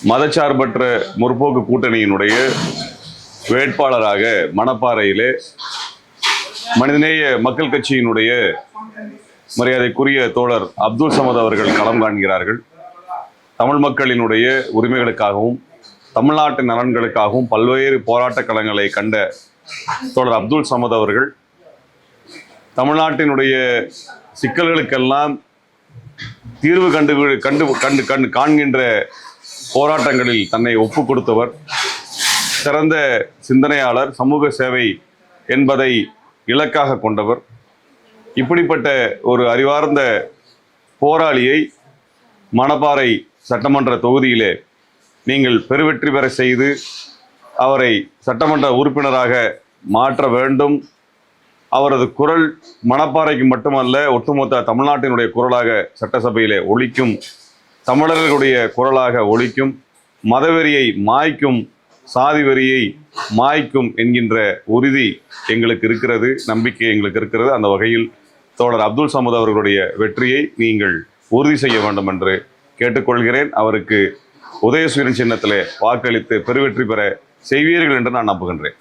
மதச்சார்பற்ற முற்போக்கு கூட்டணியினுடைய வேட்பாளராக மணப்பாறையிலே மனிதநேய மக்கள் கட்சியினுடைய மரியாதைக்குரிய தோழர் அப்துல் சமத் அவர்கள் களம் காண்கிறார்கள். தமிழ் மக்களினுடைய உரிமைகளுக்காகவும் தமிழ்நாட்டின் நலன்களுக்காகவும் பல்வேறு போராட்ட களங்களை கண்ட தோழர் அப்துல் சமத் அவர்கள் தமிழ்நாட்டினுடைய சிக்கல்களுக்கெல்லாம் தீர்வு காண்கின்ற போராட்டங்களில் தன்னை ஒப்பு கொடுத்தவர், சிறந்த சிந்தனையாளர், சமூக சேவை என்பதை இலக்காக கொண்டவர். இப்படிப்பட்ட ஒரு அறிவார்ந்த போராளியை மணப்பாறை சட்டமன்ற தொகுதியிலே நீங்கள் பெருவெற்றி பெற செய்து அவரை சட்டமன்ற உறுப்பினராக மாற்ற வேண்டும். அவரது குரல் மணப்பாறைக்கு மட்டுமல்ல, ஒட்டுமொத்த தமிழ்நாட்டினுடைய குரலாக சட்டசபையிலே ஒலிக்கும், தமிழர்களுடைய குரலாக ஒலிக்கும், மதவெறியை மாய்க்கும், சாதி வெறியை மாய்க்கும் என்கின்ற உறுதி எங்களுக்கு இருக்கிறது, நம்பிக்கை எங்களுக்கு இருக்கிறது. அந்த வகையில் தோழர் அப்துல் சமத் அவர்களுடைய வெற்றியை நீங்கள் உறுதி செய்ய வேண்டும் என்று கேட்டுக்கொள்கிறேன். அவருக்கு உதயசூரியன் சின்னத்திலே வாக்களித்து பெருவெற்றி பெற செய்வீர்கள் என்று நான் நம்புகின்றேன்.